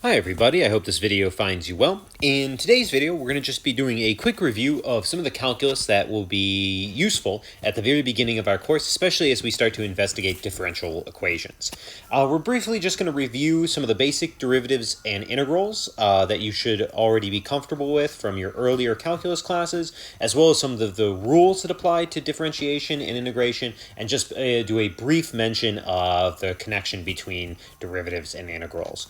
Hi everybody, I hope this video finds you well. In today's video, we're going to just be doing a quick review of some of the calculus that will be useful at the very beginning of our course, especially as we start to investigate differential equations. We're briefly just going to review some of the basic derivatives and integrals that you should already be comfortable with from your earlier calculus classes, as well as some of the rules that apply to differentiation and integration, and just do a brief mention of the connection between derivatives and integrals.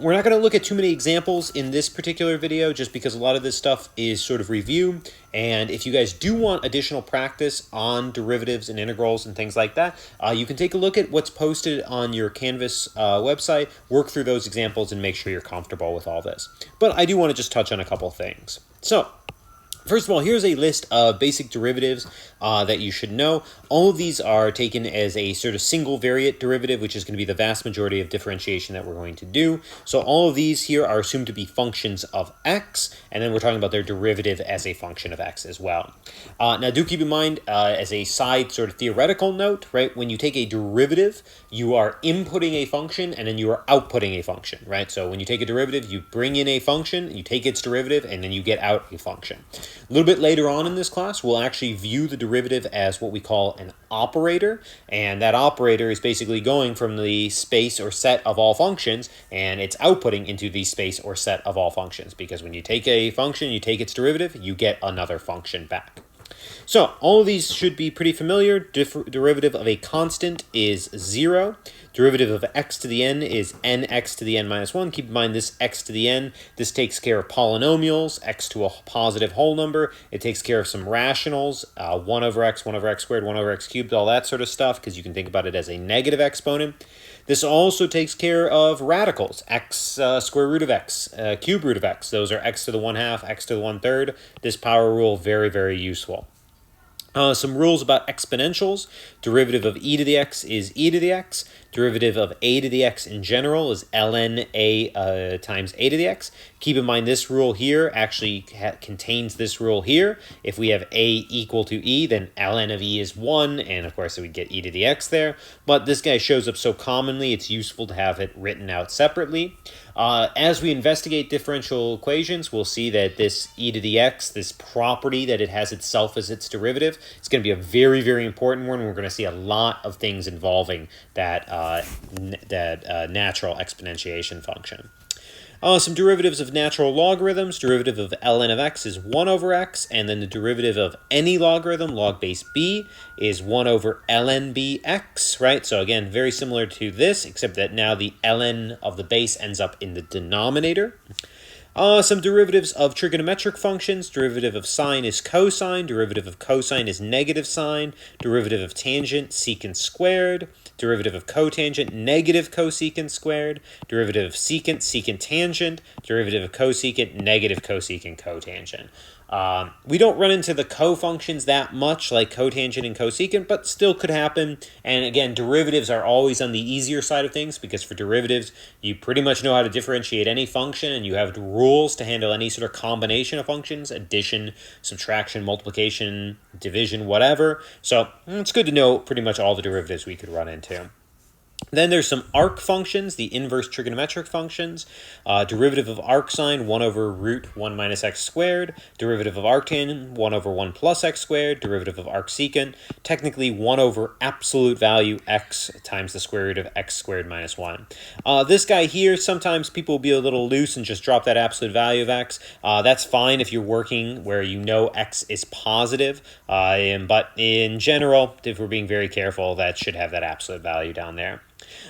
We're not going to look at too many examples in this particular video just because a lot of this stuff is sort of review, and if you guys do want additional practice on derivatives and integrals and things like that, you can take a look at what's posted on your Canvas website, work through those examples, and make sure you're comfortable with all this. But I do want to just touch on a couple things. So, first of all, here's a list of basic derivatives that you should know. All of these are taken as a sort of single variate derivative, which is going to be the vast majority of differentiation that we're going to do. So all of these here are assumed to be functions of x, and then we're talking about their derivative as a function of x as well. Now, do keep in mind, as a side sort of theoretical note, right, when you take a derivative, you are inputting a function, and then you are outputting a function, right? So when you take a derivative, you bring in a function, you take its derivative, and then you get out a function. A little bit later on in this class, we'll actually view the derivative as what we call an operator, and that operator is basically going from the space or set of all functions, and it's outputting into the space or set of all functions, because when you take a function, you take its derivative, you get another function back. So all of these should be pretty familiar. Derivative of a constant is 0. Derivative of x to the n is nx to the n minus 1. Keep in mind this x to the n, this takes care of polynomials, x to a positive whole number. It takes care of some rationals, 1 over x squared, 1 over x cubed, all that sort of stuff, because you can think about it as a negative exponent. This also takes care of radicals, x square root of x, cube root of x. Those are x to the 1/2, x to the 1/3. This power rule, very, very useful. Some rules about exponentials. Derivative of e to the x is e to the x. Derivative of a to the x in general is ln a times a to the x. Keep in mind this rule here actually contains this rule here. If we have a equal to e, then ln of e is 1, and of course we get e to the x there. But this guy shows up so commonly, it's useful to have it written out separately. As we investigate differential equations, we'll see that this e to the x, this property that it has itself as its derivative, it's going to be a very, very important one. We're going to see a lot of things involving that natural exponentiation function. Some derivatives of natural logarithms. Derivative of ln of x is 1 over x, and then the derivative of any logarithm, log base b, is 1 over ln bx, right? So again, very similar to this, except that now the ln of the base ends up in the denominator. Some derivatives of trigonometric functions. Derivative of sine is cosine. Derivative of cosine is negative sine. Derivative of tangent, secant squared. Derivative of cotangent, negative cosecant squared. Derivative of secant, secant tangent. Derivative of cosecant, negative cosecant cotangent. We don't run into the co-functions that much, like cotangent and cosecant, but still could happen. And again, derivatives are always on the easier side of things, because for derivatives, you pretty much know how to differentiate any function, and you have rules to handle any sort of combination of functions, addition, subtraction, multiplication, division, whatever. So it's good to know pretty much all the derivatives we could run into. Then there's some arc functions, the inverse trigonometric functions. Derivative of arcsine, 1 over root 1 minus x squared. Derivative of arctan, 1 over 1 plus x squared. Derivative of arcsecant, technically 1 over absolute value x times the square root of x squared minus 1. This guy here, sometimes people will be a little loose and just drop that absolute value of x. That's fine if you're working where you know x is positive. But in general, if we're being very careful, that should have that absolute value down there.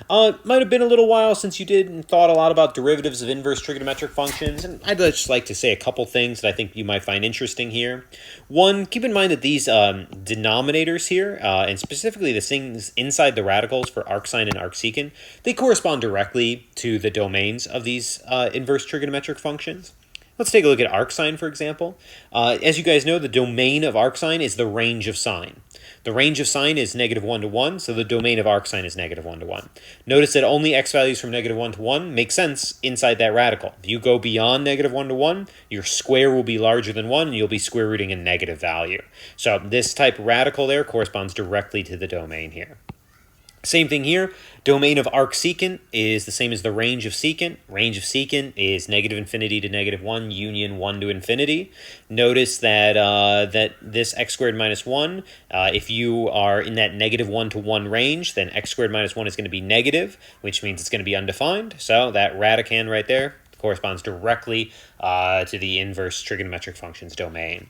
It might have been a little while since you did and thought a lot about derivatives of inverse trigonometric functions, and I'd just like to say a couple things that I think you might find interesting here. One, keep in mind that these denominators here, and specifically the things inside the radicals for arcsine and arcsecant, they correspond directly to the domains of these inverse trigonometric functions. Let's take a look at arcsine, for example. As you guys know, the domain of arcsine is the range of sine. The range of sine is -1 to 1, so the domain of arcsine is -1 to 1. Notice that only x values from -1 to 1 make sense inside that radical. If you go beyond -1 to 1, your square will be larger than 1, and you'll be square rooting a negative value. So this type of radical there corresponds directly to the domain here. Same thing here. Domain of arcsecant is the same as the range of secant. Range of secant is negative infinity to negative 1, union 1 to infinity. Notice that that this x squared minus 1, if you are in that negative 1 to 1 range, then x squared minus 1 is going to be negative, which means it's going to be undefined. So that radicand right there corresponds directly to the inverse trigonometric functions domain.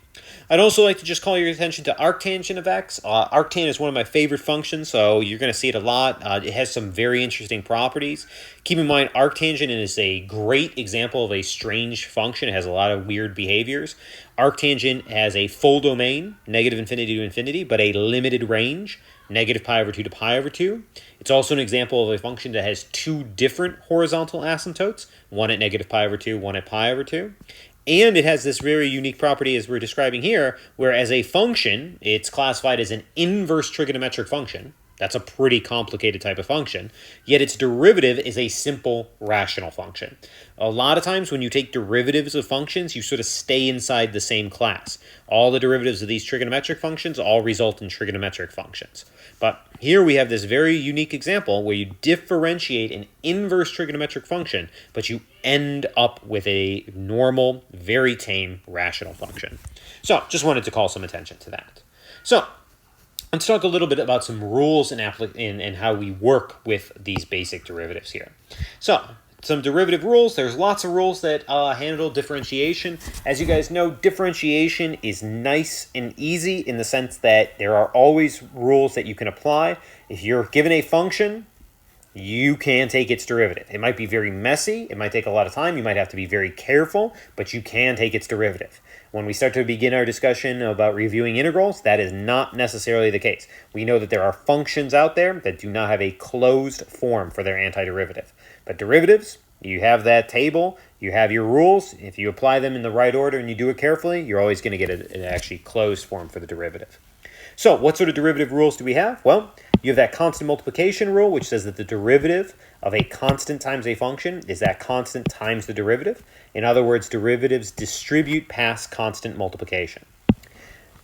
I'd also like to just call your attention to arctangent of x. Arctan is one of my favorite functions, so you're going to see it a lot. It has some very interesting properties. Keep in mind, arctangent is a great example of a strange function. It has a lot of weird behaviors. Arctangent has a full domain, negative infinity to infinity, but a limited range, negative pi over 2 to pi over 2. It's also an example of a function that has two different horizontal asymptotes, one at negative pi over 2, one at pi over 2. And it has this very unique property as we're describing here, where as a function, it's classified as an inverse trigonometric function. That's a pretty complicated type of function, yet its derivative is a simple rational function. A lot of times when you take derivatives of functions, you sort of stay inside the same class. All the derivatives of these trigonometric functions all result in trigonometric functions. But here we have this very unique example where you differentiate an inverse trigonometric function, but you end up with a normal, very tame rational function. So just wanted to call some attention to that. So let's talk a little bit about some rules and how we work with these basic derivatives here. So some derivative rules. There's lots of rules that handle differentiation. As you guys know, differentiation is nice and easy in the sense that there are always rules that you can apply. If you're given a function, you can take its derivative. It might be very messy. It might take a lot of time. You might have to be very careful, but you can take its derivative. When we start to begin our discussion about reviewing integrals, that is not necessarily the case. We know that there are functions out there that do not have a closed form for their antiderivative. But derivatives, you have that table, you have your rules. If you apply them in the right order and you do it carefully, you're always going to get an actually closed form for the derivative. So what sort of derivative rules do we have? Well, you have that constant multiplication rule, which says that the derivative of a constant times a function is that constant times the derivative. In other words, derivatives distribute past constant multiplication.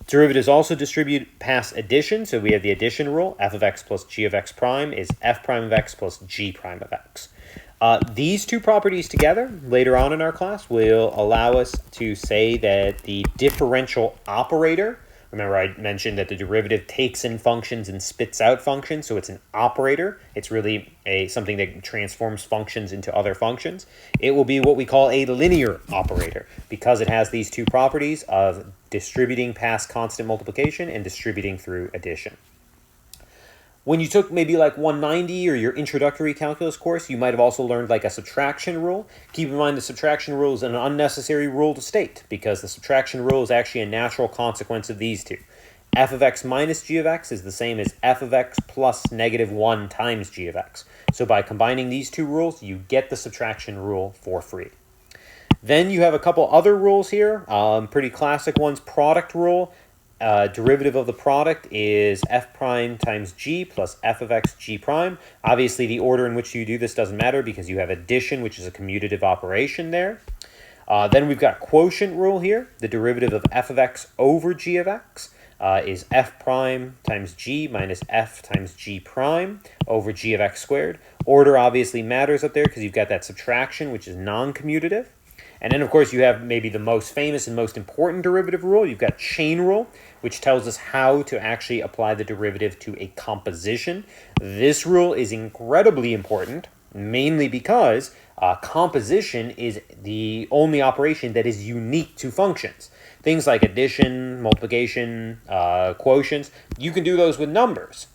Derivatives also distribute past addition, so we have the addition rule. F of x plus g of x prime is f prime of x plus g prime of x. These two properties together, later on in our class, will allow us to say that the differential operator, remember I mentioned that the derivative takes in functions and spits out functions, so it's an operator. It's really something that transforms functions into other functions. It will be what we call a linear operator because it has these two properties of distributing past constant multiplication and distributing through addition. When you took maybe like 190 or your introductory calculus course, you might have also learned like a subtraction rule. Keep in mind the subtraction rule is an unnecessary rule to state because the subtraction rule is actually a natural consequence of these two. F of x minus g of x is the same as f of x plus negative 1 times g of x. So by combining these two rules, you get the subtraction rule for free. Then you have a couple other rules here, pretty classic ones. Product rule. Derivative of the product is f prime times g plus f of x g prime. Obviously, the order in which you do this doesn't matter because you have addition, which is a commutative operation there. Then we've got quotient rule here. The derivative of f of x over g of x is f prime times g minus f times g prime over g of x squared. Order obviously matters up there because you've got that subtraction, which is non-commutative. And then, of course, you have maybe the most famous and most important derivative rule. You've got chain rule, which tells us how to actually apply the derivative to a composition. This rule is incredibly important, mainly because composition is the only operation that is unique to functions. Things like addition, multiplication, quotients, you can do those with numbers.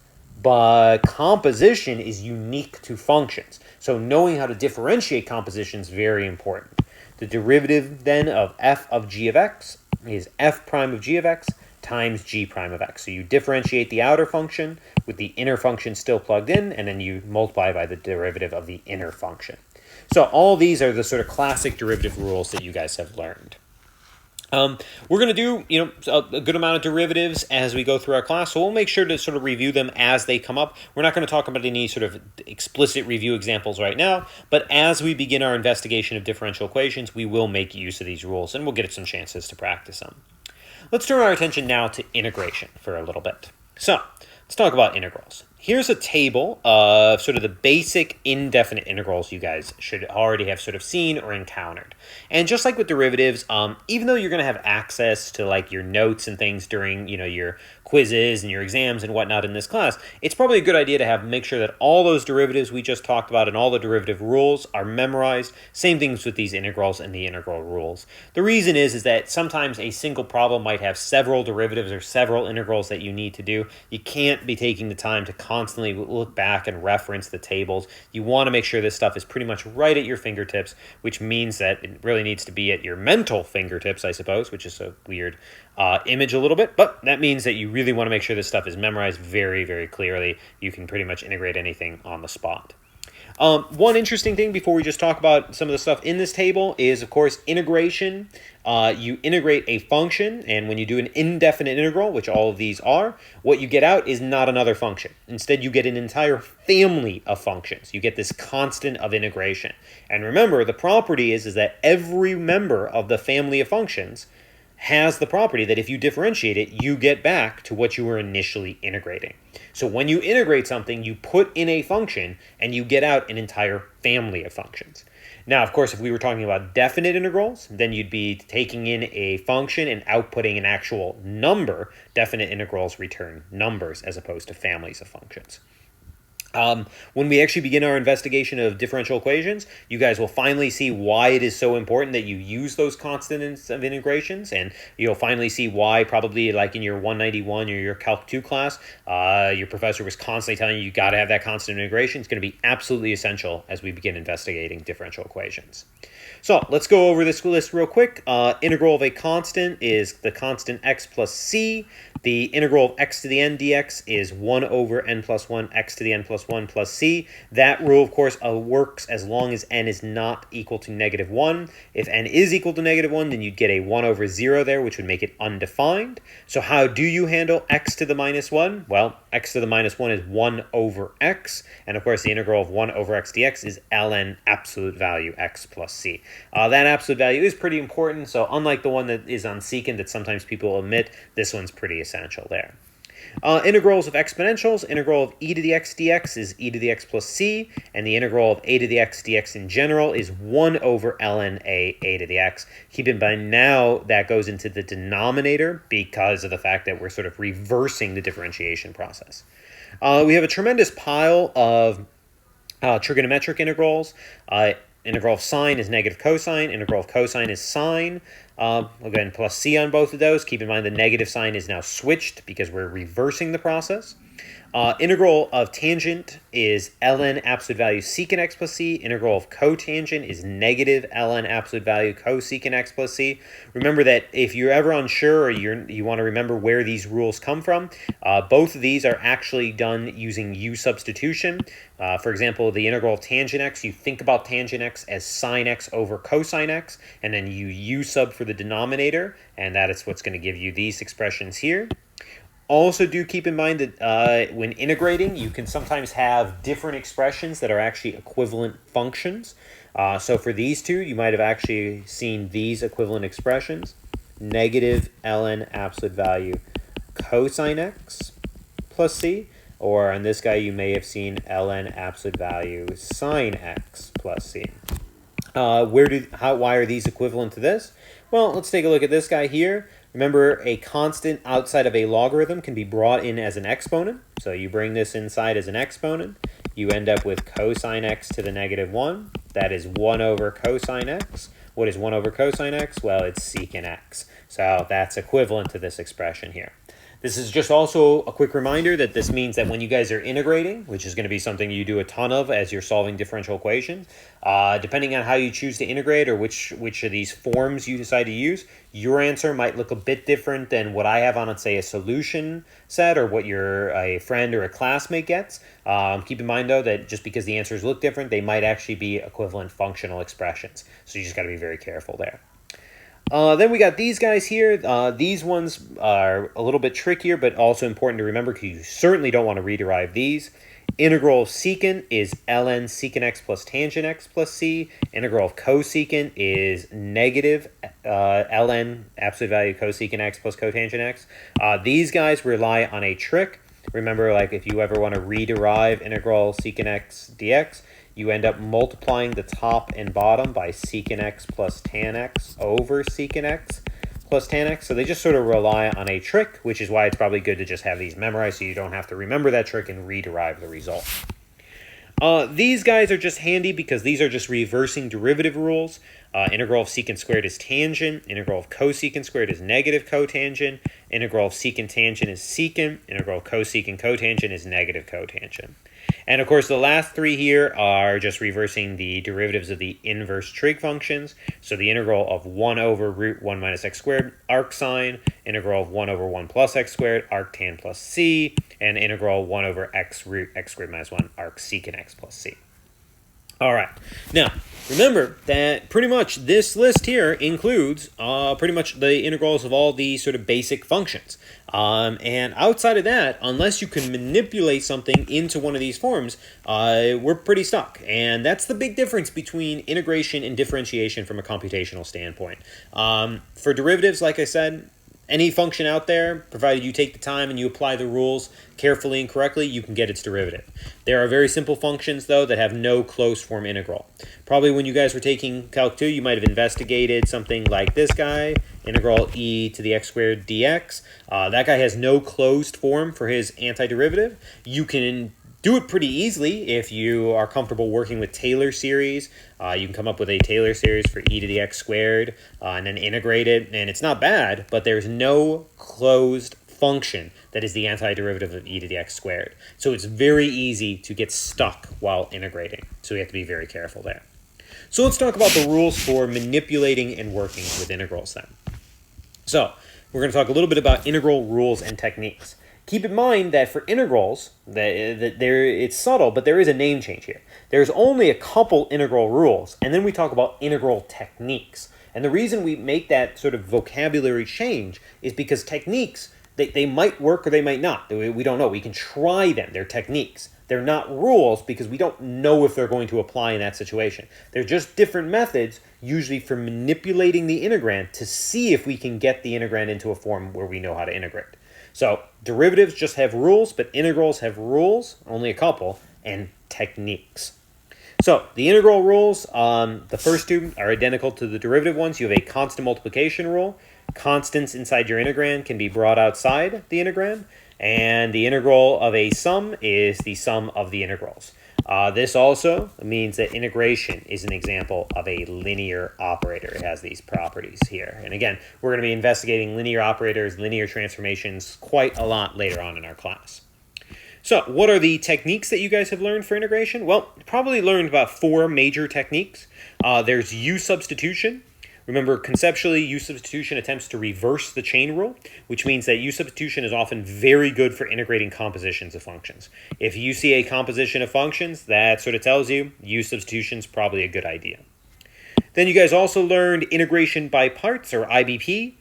But composition is unique to functions. So knowing how to differentiate composition is very important. The derivative then of f of g of x is f prime of g of x times g prime of x. So you differentiate the outer function with the inner function still plugged in, and then you multiply by the derivative of the inner function. So all these are the sort of classic derivative rules that you guys have learned. We're going to do, a good amount of derivatives as we go through our class, so we'll make sure to sort of review them as they come up. We're not going to talk about any sort of explicit review examples right now, but as we begin our investigation of differential equations, we will make use of these rules, and we'll get some chances to practice them. Let's turn our attention now to integration for a little bit. So, let's talk about integrals. here's a table of sort of the basic indefinite integrals you guys should already have sort of seen or encountered. And just like with derivatives, even though you're going to have access to like your notes and things during, your quizzes and your exams and whatnot in this class, it's probably a good idea to make sure that all those derivatives we just talked about and all the derivative rules are memorized. Same things with these integrals and the integral rules. The reason is that sometimes a single problem might have several derivatives or several integrals that you need to do. You can't be taking the time to constantly look back and reference the tables. You want to make sure this stuff is pretty much right at your fingertips, which means that it really needs to be at your mental fingertips, I suppose, which is a weird image a little bit, but that means that you really want to make sure this stuff is memorized very, very clearly. You can pretty much integrate anything on the spot. One interesting thing before we just talk about some of the stuff in this table is, of course, integration. You integrate a function, and when you do an indefinite integral, which all of these are, what you get out is not another function. Instead, you get an entire family of functions. You get this constant of integration. And remember, the property is that every member of the family of functions has the property that if you differentiate it, you get back to what you were initially integrating. So when you integrate something, you put in a function and you get out an entire family of functions. Now, of course, if we were talking about definite integrals, then you'd be taking in a function and outputting an actual number. Definite integrals return numbers as opposed to families of functions. When we actually begin our investigation of differential equations, you guys will finally see why it is so important that you use those constants of integrations, and you'll finally see why probably like in your 191 or your Calc 2 class, your professor was constantly telling you got to have that constant integration. It's going to be absolutely essential as we begin investigating differential equations. So let's go over this list real quick. Integral of a constant is the constant x plus c. The integral of x to the n dx is 1 over n plus 1 x to the n plus 1 plus c. That rule, of course, works as long as n is not equal to negative 1. If n is equal to negative 1, then you'd get a 1 over 0 there, which would make it undefined. So how do you handle x to the minus 1? Well, x to the minus 1 is 1 over x. And, of course, the integral of 1 over x dx is ln absolute value x plus c. That absolute value is pretty important. So unlike the one that is on secant that sometimes people omit, this one's pretty essential there. Integrals of exponentials, integral of e to the x dx is e to the x plus c, and the integral of a to the x dx in general is 1 over ln a to the x. Keep in mind now that goes into the denominator because of the fact that we're sort of reversing the differentiation process. We have a tremendous pile of trigonometric integrals. Integral of sine is negative cosine. Integral of cosine is sine. Again, plus c on both of those. Keep in mind the negative sign is now switched because we're reversing the process. Integral of tangent is ln absolute value secant x plus c. Integral of cotangent is negative ln absolute value cosecant x plus c. Remember that if you're ever unsure or you want to remember where these rules come from, both of these are actually done using u substitution. For example, the integral of tangent x, you think about tangent x as sine x over cosine x, and then you u sub for the denominator, and that is what's going to give you these expressions here. Also do keep in mind that when integrating, you can sometimes have different expressions that are actually equivalent functions. So for these two, you might have actually seen these equivalent expressions. Negative ln absolute value cosine x plus c. Or on this guy, you may have seen ln absolute value sine x plus c. Why are these equivalent to this? Well, let's take a look at this guy here. Remember, a constant outside of a logarithm can be brought in as an exponent. So you bring this inside as an exponent. You end up with cosine x to the negative 1. That is 1 over cosine x. What is 1 over cosine x? Well, it's secant x. So that's equivalent to this expression here. This is just also a quick reminder that this means that when you guys are integrating, which is going to be something you do a ton of as you're solving differential equations, depending on how you choose to integrate or which of these forms you decide to use, your answer might look a bit different than what I have on, say, a solution set or what a friend or a classmate gets. Keep in mind, though, that just because the answers look different, they might actually be equivalent functional expressions. So you just got to be very careful there. Then we got these guys here. These ones are a little bit trickier, but also important to remember because you certainly don't want to rederive these. Integral of secant is ln secant x plus tangent x plus c. Integral of cosecant is negative ln absolute value cosecant x plus cotangent x. These guys rely on a trick. Remember, like if you ever want to rederive integral secant x dx, you end up multiplying the top and bottom by secant x plus tan x over secant x plus tan x. So they just sort of rely on a trick, which is why it's probably good to just have these memorized so you don't have to remember that trick and rederive the result. These guys are just handy because these are just reversing derivative rules. Integral of secant squared is tangent. Integral of cosecant squared is negative cotangent. Integral of secant tangent is secant. Integral of cosecant cotangent is negative cotangent. And of course, the last three here are just reversing the derivatives of the inverse trig functions. So the integral of 1 over root 1 minus x squared, arc sine, integral of 1 over 1 plus x squared, arc tan plus c, and integral 1 over x root x squared minus 1, arc secant x plus c. All right. Now, remember that pretty much this list here includes pretty much the integrals of all the sort of basic functions. And outside of that, unless you can manipulate something into one of these forms, we're pretty stuck. And that's the big difference between integration and differentiation from a computational standpoint. For derivatives, like I said, any function out there, provided you take the time and you apply the rules carefully and correctly, you can get its derivative. There are very simple functions, though, that have no closed form integral. Probably when you guys were taking Calc 2, you might have investigated something like this guy, integral e to the x squared dx. That guy has no closed form for his antiderivative. You can do it pretty easily if you are comfortable working with Taylor series. You can come up with a Taylor series for e to the x squared and then integrate it. And it's not bad, but there's no closed function that is the antiderivative of e to the x squared. So it's very easy to get stuck while integrating. So we have to be very careful there. So let's talk about the rules for manipulating and working with integrals then. So we're going to talk a little bit about integral rules and techniques. Keep in mind that for integrals, it's subtle, but there is a name change here. There's only a couple integral rules, and then we talk about integral techniques. And the reason we make that sort of vocabulary change is because techniques, they might work or they might not. We don't know. We can try them. They're techniques. They're not rules because we don't know if they're going to apply in that situation. They're just different methods, usually for manipulating the integrand to see if we can get the integrand into a form where we know how to integrate. So derivatives just have rules, but integrals have rules, only a couple, and techniques. So the integral rules, the first two are identical to the derivative ones. You have a constant multiplication rule. Constants inside your integrand can be brought outside the integrand, and the integral of a sum is the sum of the integrals. This also means that integration is an example of a linear operator. It has these properties here. And again, we're going to be investigating linear operators, linear transformations quite a lot later on in our class. So what are the techniques that you guys have learned for integration? Well, you probably learned about 4 major techniques. There's U substitution. Remember, conceptually, U substitution attempts to reverse the chain rule, which means that U substitution is often very good for integrating compositions of functions. If you see a composition of functions, that sort of tells you U substitution is probably a good idea. Then you guys also learned integration by parts, or IBP.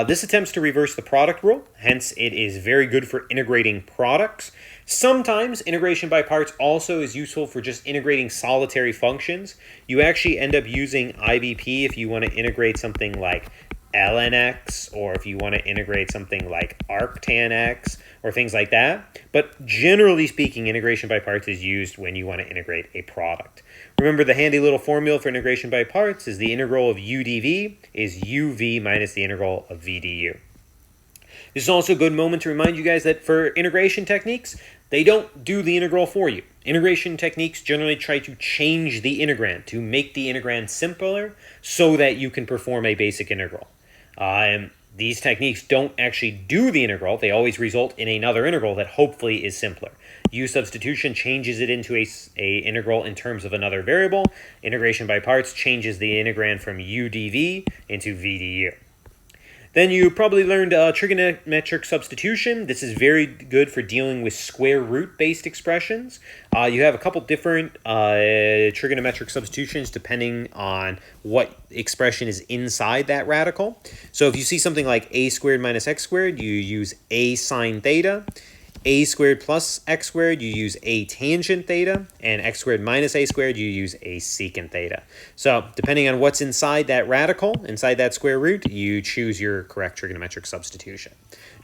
This attempts to reverse the product rule, hence it is very good for integrating products. Sometimes integration by parts also is useful for just integrating solitary functions. You actually end up using IBP if you want to integrate something like ln x, or if you want to integrate something like arctan x, or things like that. But generally speaking, integration by parts is used when you want to integrate a product. Remember, the handy little formula for integration by parts is the integral of u dv is uv minus the integral of v du. This is also a good moment to remind you guys that for integration techniques, they don't do the integral for you. Integration techniques generally try to change the integrand, to make the integrand simpler so that you can perform a basic integral. And these techniques don't actually do the integral. They always result in another integral that hopefully is simpler. U substitution changes it into a integral in terms of another variable. Integration by parts changes the integrand from u dv into v du. Then you probably learned trigonometric substitution. This is very good for dealing with square root-based expressions. You have a couple different trigonometric substitutions depending on what expression is inside that radical. So if you see something like a squared minus x squared, you use a sine theta. A squared plus x squared, you use a tangent theta, and x squared minus a squared, you use a secant theta. So depending on what's inside that radical, inside that square root, you choose your correct trigonometric substitution.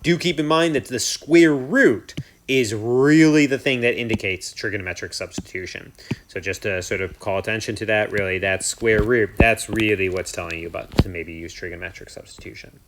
Do keep in mind that the square root is really the thing that indicates trigonometric substitution. So just to sort of call attention to that, really, that square root, that's really what's telling you about to maybe use trigonometric substitution.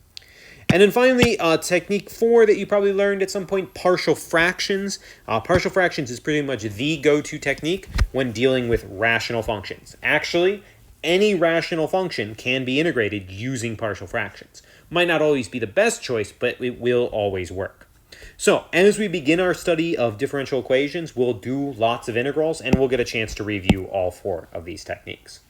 And then finally, technique 4 that you probably learned at some point, partial fractions. Partial fractions is pretty much the go-to technique when dealing with rational functions. Actually, any rational function can be integrated using partial fractions. Might not always be the best choice, but it will always work. So, as we begin our study of differential equations, we'll do lots of integrals, and we'll get a chance to review all 4 of these techniques.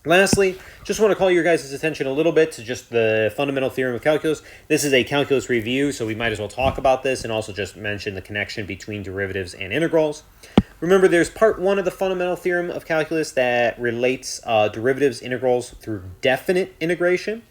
Lastly, just want to call your guys' attention a little bit to just the fundamental theorem of calculus. This is a calculus review, so we might as well talk about this and also just mention the connection between derivatives and integrals. Remember, there's part 1 of the fundamental theorem of calculus that relates derivatives, integrals through definite integration.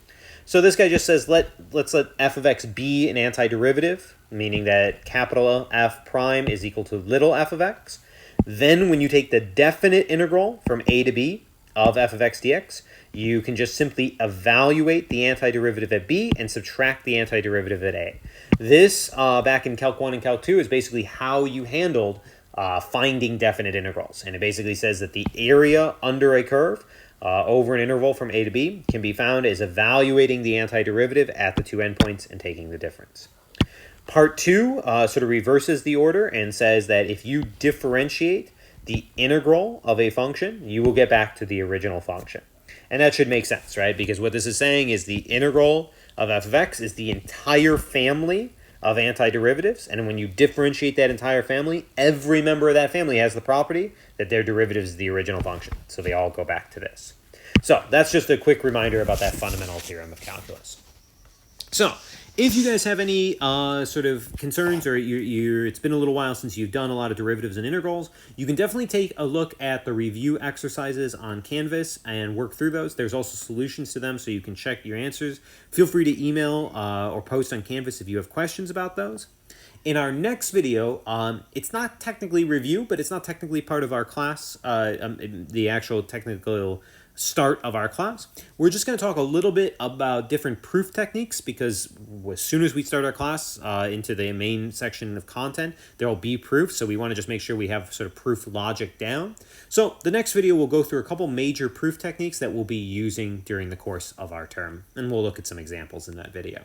So this guy just says, let's let f of x be an antiderivative, meaning that capital F prime is equal to little f of x. Then when you take the definite integral from a to b of f of x dx, you can just simply evaluate the antiderivative at b and subtract the antiderivative at a. This, back in Calc 1 and Calc 2, is basically how you handled finding definite integrals. And it basically says that the area under a curve over an interval from a to b can be found as evaluating the antiderivative at the 2 endpoints and taking the difference. Part 2 sort of reverses the order and says that if you differentiate the integral of a function, you will get back to the original function. And that should make sense, right? Because what this is saying is the integral of f of x is the entire family of antiderivatives. And when you differentiate that entire family, every member of that family has the property that their derivative is the original function. So they all go back to this. So that's just a quick reminder about that fundamental theorem of calculus. So if you guys have any sort of concerns, or it's been a little while since you've done a lot of derivatives and integrals, you can definitely take a look at the review exercises on Canvas and work through those. There's also solutions to them, so you can check your answers. Feel free to email or post on Canvas if you have questions about those. In our next video, it's not technically review, but it's not technically part of our class, the actual technical start of our class. We're just going to talk a little bit about different proof techniques, because as soon as we start our class into the main section of content, there will be proof. So we want to just make sure we have sort of proof logic down. So the next video will go through a couple major proof techniques that we'll be using during the course of our term, and we'll look at some examples in that video.